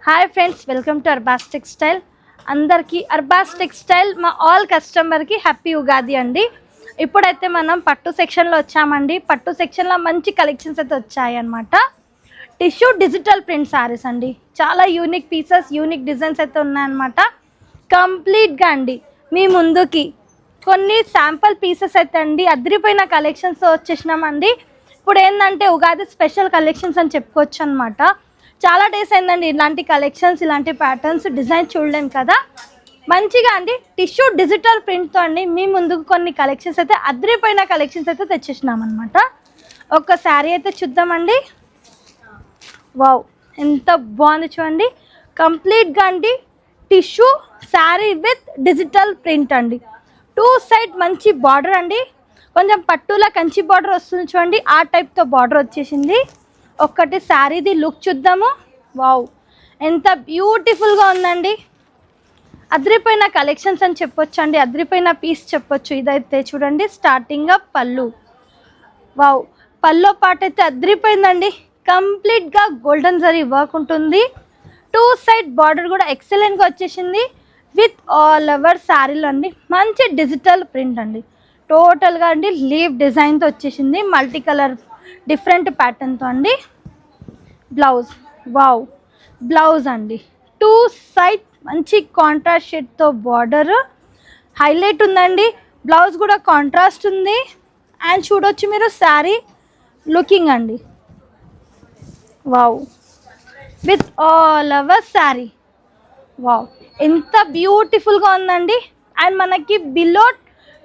Hi friends, welcome to Arbaz textile. అందరికీ Arbaz textile మా all కస్టమర్కి హ్యాపీ ఉగాది అండి. ఇప్పుడైతే మనం పట్టు సెక్షన్లో వచ్చామండి. పట్టు సెక్షన్లో మంచి కలెక్షన్స్ అయితే వచ్చాయి అన్నమాట. టిష్యూ డిజిటల్ ప్రింట్ శారీస్ అండి. చాలా యూనిక్ పీసెస్, యూనిక్ డిజైన్స్ అయితే ఉన్నాయన్నమాట. కంప్లీట్గా అండి మీ ముందుకి కొన్ని శాంపుల్ పీసెస్ అయితే అండి అదిరిపోయిన కలెక్షన్స్ వచ్చేసినామండి. ఇప్పుడు ఏంటంటే ఉగాది స్పెషల్ కలెక్షన్స్ అని చెప్పుకోవచ్చు అనమాట. చాలా డేస్ అయిందండి ఇలాంటి కలెక్షన్స్, ఇలాంటి ప్యాటర్న్స్, డిజైన్ చూడలేం కదా. మంచిగా అండి టిష్యూ డిజిటల్ ప్రింట్తో అండి మీ ముందుకు కొన్ని కలెక్షన్స్ అయితే అదిరిపోయిన కలెక్షన్స్ అయితే తెచ్చేసినాం అనమాట. ఒక శారీ అయితే చూద్దామండి. వావ్, ఎంత బాగుంది చూడండి. కంప్లీట్గా అండి tissue sari with digital print అండి. టూ సైడ్ మంచి బార్డర్ అండి. కొంచెం పట్టులా కంచి బార్డర్ వస్తుంది చూడండి, ఆ టైప్తో బార్డర్ వచ్చేసింది. ఒక్కటి శారీది లుక్ చూద్దాము. వావ్, ఎంత బ్యూటిఫుల్గా ఉందండి. అదిరిపోయిన కలెక్షన్స్ అని చెప్పొచ్చు అండి, అదిరిపోయిన పీస్ చెప్పొచ్చు. ఇదైతే చూడండి స్టార్టింగ్గా పళ్ళు. వావ్, పల్లో పాట అయితే అదిరిపోయిందండి. కంప్లీట్గా గోల్డెన్ జరీ వర్క్ ఉంటుంది. టూ సైడ్ బార్డర్ కూడా ఎక్సలెంట్గా వచ్చేసింది. విత్ ఆల్ ఓవర్ శారీలో అండి మంచి డిజిటల్ ప్రింట్ అండి. టోటల్గా అండి లీవ్ డిజైన్తో వచ్చేసింది, మల్టీ కలర్ డిఫరెంట్ ప్యాటర్న్తో అండి. బ్లౌజ్, వావ్, బ్లౌజ్ అండి టూ సైడ్ మంచి కాంట్రాస్ట్ షేడ్తో బార్డర్ హైలైట్ ఉందండి. బ్లౌజ్ కూడా కాంట్రాస్ట్ ఉంది. అండ్ చూడొచ్చు మీరు శారీ లుకింగ్ అండి. Wow, with all over sari. Wow, ఎంత బ్యూటిఫుల్గా ఉందండి. అండ్ మనకి బిలో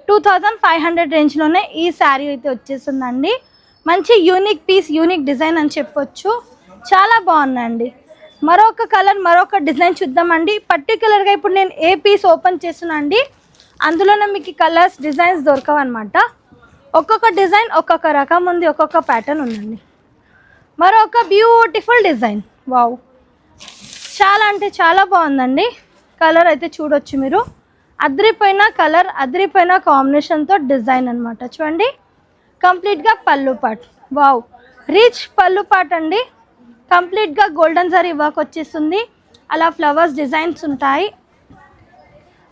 2500 రేంజ్లోనే ఈ శారీ అయితే వచ్చేస్తుందండి. మంచి యూనిక్ పీస్, యూనిక్ డిజైన్ అని చెప్పొచ్చు. చాలా బాగుందండి. మరొక కలర్, మరొక డిజైన్ చూద్దామండి. పర్టికులర్గా ఇప్పుడు నేను ఏ పీస్ ఓపెన్ చేస్తున్నా అండి, అందులోనే మీకు కలర్స్, డిజైన్స్ దొరకవన్నమాట. ఒక్కొక్క డిజైన్ ఒక్కొక్క రకం ఉంది, ఒక్కొక్క ప్యాటర్న్ ఉందండి. మరొక బ్యూటిఫుల్ డిజైన్. వావ్, చాలా అంటే చాలా బాగుందండి. కలర్ అయితే చూడొచ్చు మీరు. అదిరిపోయిన కలర్, అదిరిపోయిన కాంబినేషన్తో డిజైన్ అనమాట. చూడండి కంప్లీట్గా పళ్ళు పాట్. వావ్, రిచ్ పళ్ళు పాట్ అండి. కంప్లీట్గా గోల్డెన్ జరీ వర్క్ వచ్చేస్తుంది, అలా ఫ్లవర్స్ డిజైన్స్ ఉంటాయి.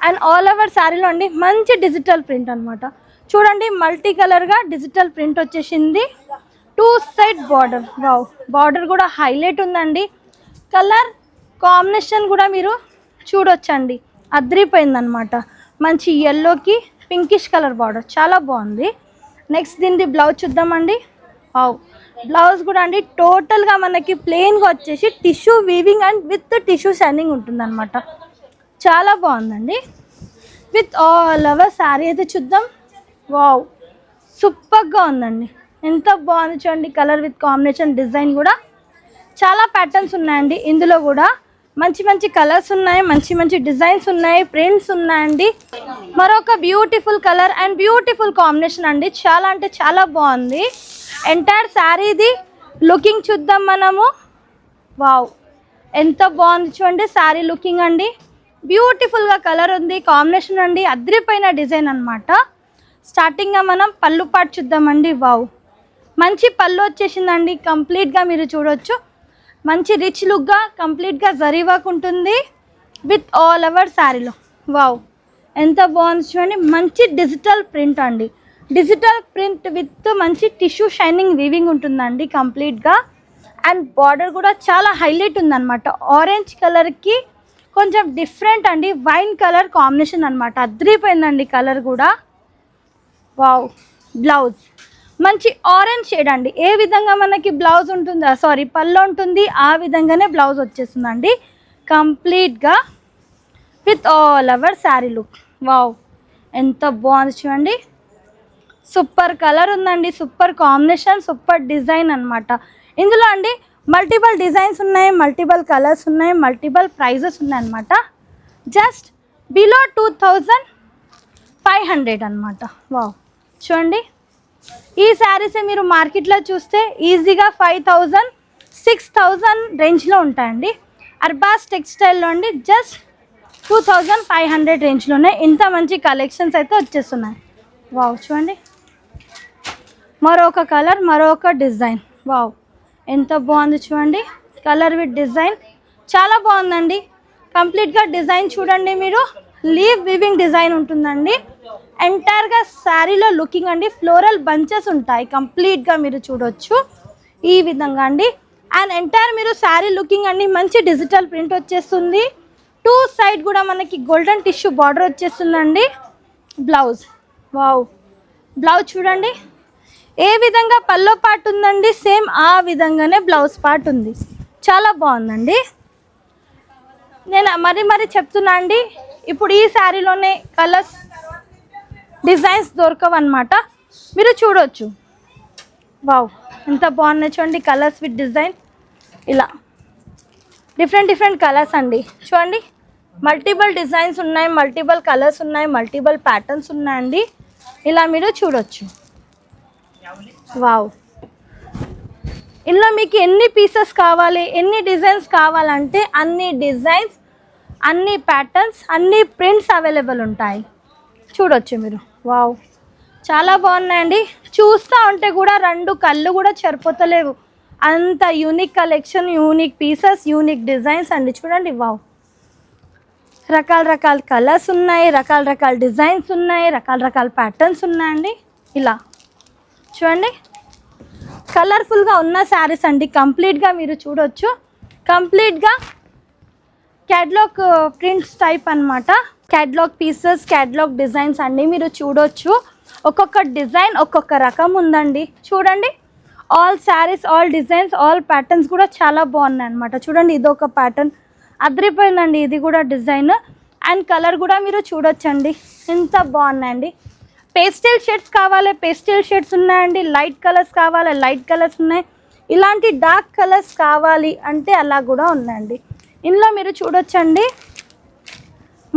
అండ్ ఆల్ ఓవర్ శారీలో అండి మంచి డిజిటల్ ప్రింట్ అనమాట. చూడండి మల్టీ కలర్గా డిజిటల్ ప్రింట్ వచ్చేసింది. Two side border. Wow, border కూడా హైలైట్ ఉందండి. కలర్ కాంబినేషన్ కూడా మీరు చూడొచ్చండి, అదిరిపోయిందనమాట. మంచి ఎల్లోకి పింకిష్ కలర్ బార్డర్, చాలా బాగుంది. నెక్స్ట్ దీనిది బ్లౌజ్ చూద్దామండి. వావ్, బ్లౌజ్ కూడా అండి టోటల్గా మనకి ప్లెయిన్గా వచ్చేసి tissue weaving and with tissue shining ఉంటుందన్నమాట. చాలా బాగుందండి. విత్ ఆల్ ఓవర్ శారీ అయితే చూద్దాం. వావ్, సూపర్గా ఉందండి. ఎంత బాగుంది చూడండి. కలర్ విత్ కాంబినేషన్, డిజైన్ కూడా చాలా ప్యాటర్న్స్ ఉన్నాయండి. ఇందులో కూడా మంచి మంచి కలర్స్ ఉన్నాయి, మంచి మంచి డిజైన్స్ ఉన్నాయి, ప్రింట్స్ ఉన్నాయండి. మరొక beautiful colour and beautiful combination అండి. చాలా అంటే చాలా బాగుంది. ఎంటైర్ శారీది లుకింగ్ చూద్దాం మనము. వావ్, ఎంత బాగుంది చూడండి శారీ లుకింగ్ అండి. బ్యూటిఫుల్గా కలర్ ఉంది, కాంబినేషన్ అండి, అదిరిపోయిన డిజైన్ అనమాట. స్టార్టింగ్గా మనం పళ్ళు పాటు చూద్దామండి. వావ్, మంచి పళ్ళు వచ్చేసిందండి. కంప్లీట్గా మీరు చూడొచ్చు మంచి రిచ్ లుక్గా కంప్లీట్గా జరీ వర్క్ ఉంటుంది విత్ ఆల్ ఓవర్ శారీలో. వావ్, ఎంత బాగుంది చూడండి. మంచి డిజిటల్ ప్రింట్ అండి. డిజిటల్ ప్రింట్ విత్ మంచి టిష్యూ షైనింగ్ వీవింగ్ ఉంటుందండి కంప్లీట్గా. అండ్ బార్డర్ కూడా చాలా హైలైట్ ఉందన్నమాట. ఆరెంజ్ కలర్కి కొంచెం డిఫరెంట్ అండి, వైన్ కలర్ కాంబినేషన్ అనమాట. అదిరిపోయిందండి కలర్ కూడా. వావ్, బ్లౌజ్ మంచి ఆరెంజ్ షేడ్ అండి. ఏ విధంగా మనకి బ్లౌజ్ ఉంటుందా, సారీ పళ్ళు ఉంటుంది, ఆ విధంగానే బ్లౌజ్ వచ్చేస్తుందండి కంప్లీట్గా with all over sari look. Wow, ఎంత బాగుంది చూడండి. సూపర్ కలర్ ఉందండి, సూపర్ కాంబినేషన్, సూపర్ డిజైన్ అనమాట. ఇందులో అండి మల్టిపుల్ డిజైన్స్ ఉన్నాయి, మల్టిపుల్ కలర్స్ ఉన్నాయి, మల్టిపుల్ ప్రైజెస్ ఉన్నాయి అనమాట. జస్ట్ బిలో 2500 అనమాట. వావ్, చూడండి ఈ శారీస్ మీరు మార్కెట్లో చూస్తే ఈజీగా 5000, 6000 రేంజ్లో ఉంటాయండి. అర్బాస్ టెక్స్టైల్లో అండి జస్ట్ 2500 రేంజ్లోనే ఇంత మంచి కలెక్షన్స్ అయితే వచ్చేస్తున్నాయి. వావ్, చూడండి మరొక కలర్, మరొక డిజైన్. వావ్, ఎంత బాగుంది చూడండి. కలర్ విత్ డిజైన్ చాలా బాగుందండి. కంప్లీట్గా డిజైన్ చూడండి మీరు, లీవ్ వీవింగ్ డిజైన్ ఉంటుందండి. ఎంటైర్గా శారీలో లుకింగ్ అండి, ఫ్లోరల్ బంచెస్ ఉంటాయి కంప్లీట్గా మీరు చూడొచ్చు ఈ విధంగా అండి. అండ్ ఎంటైర్ మీరు శారీ లుకింగ్ అండి, మంచి డిజిటల్ ప్రింట్ వచ్చేస్తుంది. 2 సైడ్ కూడా మనకి గోల్డెన్ టిష్యూ బార్డర్ వచ్చేస్తుందండి. బ్లౌజ్, వావ్, బ్లౌజ్ చూడండి ఏ విధంగా పల్లో పార్ట్ ఉందండి, సేమ్ ఆ విధంగానే బ్లౌజ్ పార్ట్ ఉంది. చాలా బాగుందండి. నేను మరీ చెప్తున్నా అండి, ఇప్పుడు ఈ శారీలోనే కలర్స్ డిజైన్స్ దొరకవన్నమాట, మీరు చూడొచ్చు. వావ్, ఎంత బాగున్నాయి చూడండి కలర్స్ విత్ డిజైన్. ఇలా డిఫరెంట్ కలర్స్ అండి చూడండి. మల్టిపుల్ డిజైన్స్ ఉన్నాయి, మల్టిపుల్ కలర్స్ ఉన్నాయి, మల్టిపుల్ ప్యాటర్న్స్ ఉన్నాయండి. ఇలా మీరు చూడొచ్చు. వావ్, ఇందులో మీకు ఎన్ని పీసెస్ కావాలి, ఎన్ని డిజైన్స్ కావాలంటే అన్ని డిజైన్స్, అన్ని ప్యాటర్న్స్, అన్ని ప్రింట్స్ అవైలబుల్ ఉంటాయి. చూడొచ్చు మీరు. వావ్, చాలా బాగున్నాయండి. చూస్తూ ఉంటే కూడా 2 కళ్ళు కూడా సరిపోతలేవు, అంత unique collection, unique pieces, unique designs అండి. చూడండి, వావ్, రకాల కలర్స్ ఉన్నాయి, రకాల డిజైన్స్ ఉన్నాయి, రకాల ప్యాటర్న్స్ ఉన్నాయండి. ఇలా చూడండి, కలర్ఫుల్గా ఉన్న శారీస్ అండి. కంప్లీట్గా మీరు చూడొచ్చు, కంప్లీట్గా క్యాటలాగ్ ప్రింట్స్ టైప్ అన్నమాట. క్యాటలాగ్ పీసెస్, క్యాటలాగ్ డిజైన్స్ అండి. మీరు చూడొచ్చు, ఒక్కొక్క డిజైన్ ఒక్కొక్క రకం ఉందండి. చూడండి, all saris, all designs, all patterns కూడా చాలా బాగున్నాయి అన్నమాట. చూడండి, ఇది ఒక ప్యాటర్న్ అదిరిపోయిందండి, ఇది కూడా డిజైన్. అండ్ కలర్ కూడా మీరు చూడొచ్చండి, ఎంత బాగున్నాయండి. పేస్టల్ షేడ్స్ కావాలి, పేస్టల్ షేడ్స్ ఉన్నాయండి. లైట్ కలర్స్ కావాలి, లైట్ కలర్స్ ఉన్నాయి. ఇలాంటి డార్క్ కలర్స్ కావాలి అంటే అలా కూడా ఉన్నాయండి. ఇందులో మీరు చూడొచ్చండి,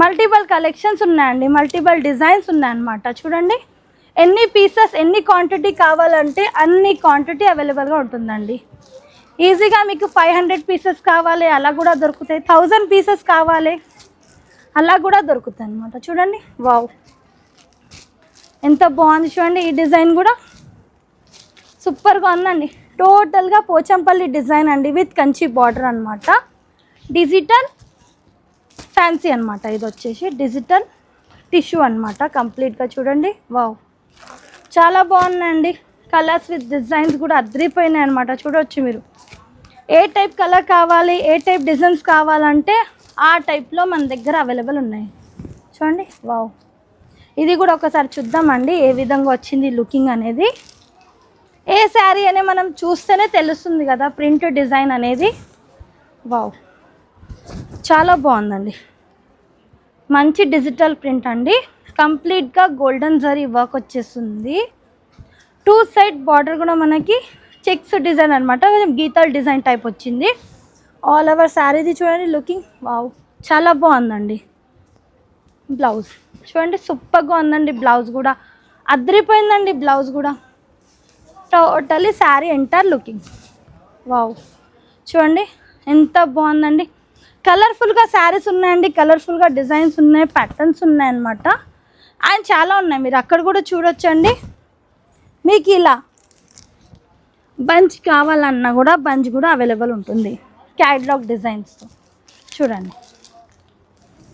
మల్టిపుల్ కలెక్షన్స్ ఉన్నాయండి, మల్టిపుల్ డిజైన్స్ ఉన్నాయన్నమాట. చూడండి, ఎన్ని పీసెస్, ఎన్ని క్వాంటిటీ కావాలంటే అన్ని క్వాంటిటీ అవైలబుల్గా ఉంటుందండి. ఈజీగా మీకు 500 పీసెస్ కావాలి అలా కూడా దొరుకుతాయి, 1000 పీసెస్ కావాలి అలా కూడా దొరుకుతాయి అన్నమాట. చూడండి, వావ్, ఎంత బాగుంది చూడండి. ఈ డిజైన్ కూడా సూపర్గా ఉందండి. టోటల్గా పోచంపల్లి డిజైన్ అండి, విత్ కంచి బార్డర్ అనమాట. డిజిటల్ ఫ్యాన్సీ అనమాట. ఇది వచ్చేసి డిజిటల్ టిష్యూ అనమాట కంప్లీట్గా. చూడండి, వావ్, చాలా బాగున్నాయండి. కలర్స్ విత్ డిజైన్స్ కూడా అదిరిపోయినాయి అనమాట. చూడవచ్చు మీరు, ఏ టైప్ కలర్ కావాలి, ఏ టైప్ డిజైన్స్ కావాలంటే ఆ టైప్లో మన దగ్గర అవైలబుల్ ఉన్నాయి. చూడండి, వావ్, ఇది కూడా ఒకసారి చూద్దామండి ఏ విధంగా వచ్చింది లుకింగ్ అనేది. ఏ శారీ అనే మనం చూస్తేనే తెలుస్తుంది కదా ప్రింట్ డిజైన్ అనేది. వావ్, చాలా బాగుందండి. మంచి డిజిటల్ ప్రింట్ అండి, కంప్లీట్గా గోల్డెన్ జరీ వర్క్ వచ్చేస్తుంది. 2 సైడ్ బార్డర్ కూడా మనకి చెక్స్ డిజైన్ అనమాట, గీతల్ డిజైన్ టైప్ వచ్చింది. ఆల్ ఓవర్ శారీది చూడండి లుకింగ్. వావ్, చాలా బాగుందండి. బ్లౌజ్ చూడండి, సూపర్గా ఉందండి. బ్లౌజ్ కూడా అదిరిపోయిందండి. బ్లౌజ్ కూడా totally sari entire looking. Wow, చూడండి ఎంత బాగుందండి. కలర్ఫుల్గా శారీస్ ఉన్నాయండి, కలర్ఫుల్గా డిజైన్స్ ఉన్నాయి, ప్యాటర్న్స్ ఉన్నాయన్నమాట. అండ్ చాలా ఉన్నాయి, మీరు అక్కడ కూడా చూడొచ్చండి. మీకు ఇలా బంచ్ కావాలన్నా కూడా బంచ్ కూడా అవైలబుల్ ఉంటుంది క్యాటలాగ్ డిజైన్స్తో. చూడండి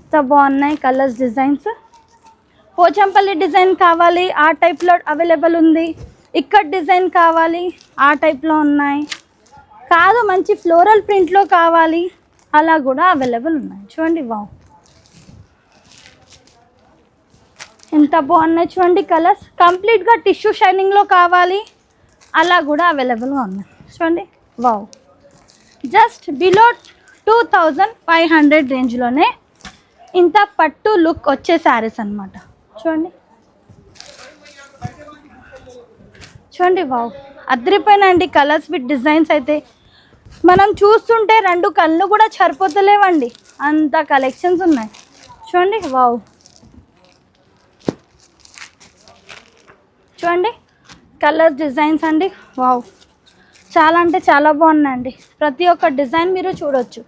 ఎంత బాగున్నాయి కలర్స్, డిజైన్స్. పోచంపల్లి డిజైన్ కావాలి ఆ టైప్లో అవైలబుల్ ఉంది, ఇక్కడ డిజైన్ కావాలి ఆ టైప్లో ఉన్నాయి, కాదు మంచి ఫ్లోరల్ ప్రింట్లో కావాలి అలా కూడా అవైలబుల్ ఉన్నాయి. చూడండి, వావ్, ఎంత బాగున్నాయి చూడండి కలర్స్. కంప్లీట్గా టిష్యూ షైనింగ్లో కావాలి అలా కూడా అవైలబుల్గా ఉన్నాయి. చూడండి, వావ్, జస్ట్ బిలో 2500 రేంజ్లోనే ఇంత పట్టు లుక్ వచ్చే శారీస్ అనమాట. చూడండి, వావ్, అదిరిపోయినండి కలర్స్ విత్ డిజైన్స్. అయితే మనం చూస్తుంటే 2 కళ్ళు కూడా సరిపోతలేవండి, అంత కలెక్షన్స్ ఉన్నాయి. చూడండి, వావ్, చూడండి కలర్స్, డిజైన్స్ అండి. వావ్, చాలా అంటే చాలా బాగున్నాయండి. ప్రతి ఒక్క డిజైన్ మీరు చూడొచ్చు.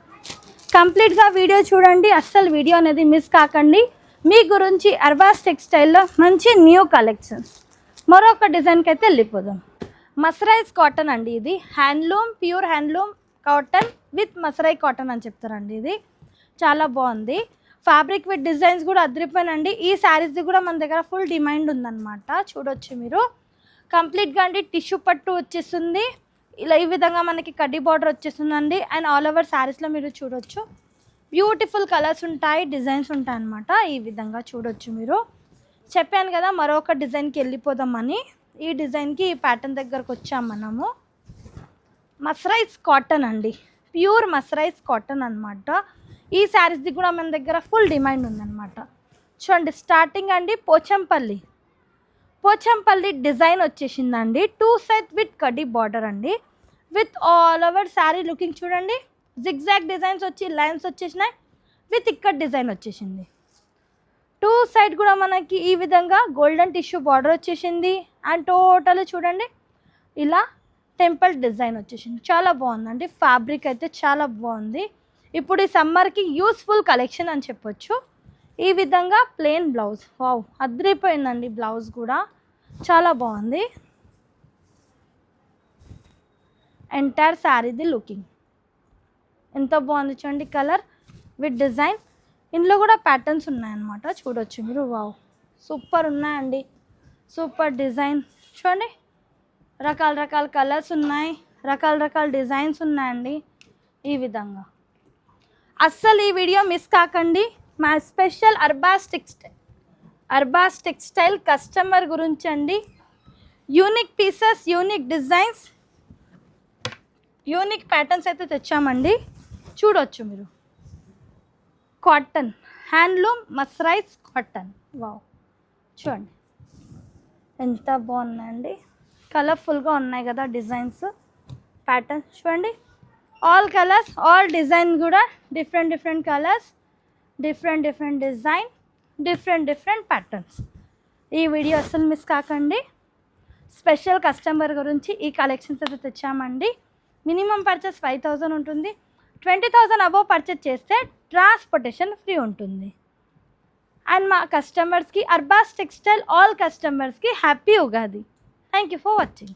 కంప్లీట్గా వీడియో చూడండి, అస్సలు వీడియో అనేది మిస్ కాకండి. మీ గురించి అర్బాస్ టెక్స్టైల్లో మంచి న్యూ కలెక్షన్స్. మరొక డిజైన్కి అయితే వెళ్ళిపోదాం. మస్రైజ్ కాటన్ అండి, ఇది handloom, pure handloom cotton with mercerised cotton అని చెప్తారండి. ఇది చాలా బాగుంది. ఫ్యాబ్రిక్ విత్ డిజైన్స్ కూడా అదిరిపోయినండి. ఈ శారీస్ది కూడా మన దగ్గర ఫుల్ డిమాండ్ ఉందన్నమాట. చూడొచ్చు మీరు కంప్లీట్గా అండి టిష్యూ పట్టు వచ్చేస్తుంది. ఇలా ఈ విధంగా మనకి కడ్డీ బార్డర్ వచ్చేస్తుందండి. అండ్ ఆల్ ఓవర్ శారీస్లో మీరు చూడొచ్చు బ్యూటిఫుల్ కలర్స్ ఉంటాయి, డిజైన్స్ ఉంటాయి అన్నమాట. ఈ విధంగా చూడొచ్చు మీరు. చెప్పాను కదా మరొక డిజైన్కి వెళ్ళిపోదామని. ఈ డిజైన్కి ఈ ప్యాటర్న్ దగ్గరకు వచ్చాం మనము. మస్రైజ్ కాటన్ అండి, ప్యూర్ మస్రైజ్ కాటన్ అనమాట. ఈ శారీస్ది కూడా మన దగ్గర ఫుల్ డిమాండ్ ఉందన్నమాట. చూడండి స్టార్టింగ్ అండి పోచంపల్లి డిజైన్ వచ్చేసిందండి. 2 సెట్ విత్ కడ్డీ బార్డర్ అండి. With all over sari looking చూడండి, జిగ్జాగ్ డిజైన్స్ వచ్చి లైన్స్ వచ్చేసినాయి. విత్ ఇక్కడ డిజైన్ వచ్చేసింది. 2 సైడ్ కూడా మనకి ఈ విధంగా గోల్డెన్ టిష్యూ బార్డర్ వచ్చేసింది. అండ్ టోటల్ చూడండి ఇలా టెంపుల్ డిజైన్ వచ్చేసింది. చాలా బాగుందండి. ఫ్యాబ్రిక్ అయితే చాలా బాగుంది. ఇప్పుడు ఈ సమ్మర్కి యూస్ఫుల్ కలెక్షన్ అని చెప్పొచ్చు. ఈ విధంగా ప్లెయిన్ బ్లౌజ్, వావ్ అదిరిపోయిందండి. బ్లౌజ్ కూడా చాలా బాగుంది. ఎంటైర్ శారీది లుకింగ్ ఎంత బాగుంది చూడండి. కలర్ విత్ డిజైన్, ఇందులో కూడా ప్యాటర్న్స్ ఉన్నాయన్నమాట. చూడొచ్చు మీరు. వావ్ సూపర్ ఉన్నాయండి, సూపర్ డిజైన్. చూడండి రకాల కలర్స్ ఉన్నాయి, రకాల డిజైన్స్ ఉన్నాయండి. ఈ విధంగా అస్సలు ఈ వీడియో మిస్ కాకండి. మా స్పెషల్ అర్బాస్ టెక్స్టైల్ కస్టమర్ గురించి అండి. Unique pieces, unique designs, unique patterns అయితే తెచ్చామండి. చూడొచ్చు మీరు. Cotton, handloom mercerised cotton. Wow చూడండి ఎంత బాగున్నాయండి. కలర్ఫుల్గా ఉన్నాయి కదా డిజైన్స్, ప్యాటర్న్స్ చూడండి. ఆల్ కలర్స్, ఆల్ డిజైన్ కూడా different colours, different design, different patterns. ఈ వీడియో అస్సలు మిస్ కాకండి. స్పెషల్ కస్టమర్ గురించి ఈ కలెక్షన్స్ అయితే తెచ్చామండి. మినిమం పర్చేస్ 5000 ఉంటుంది. 20,000 అబోవ్ పర్చేస్ చేస్తే ట్రాన్స్పోర్టేషన్ ఫ్రీ ఉంటుంది. అండ్ మా కస్టమర్స్కి అర్బాస్ టెక్స్టైల్ ఆల్ కస్టమర్స్కి happy Ugadi. Thank you for watching.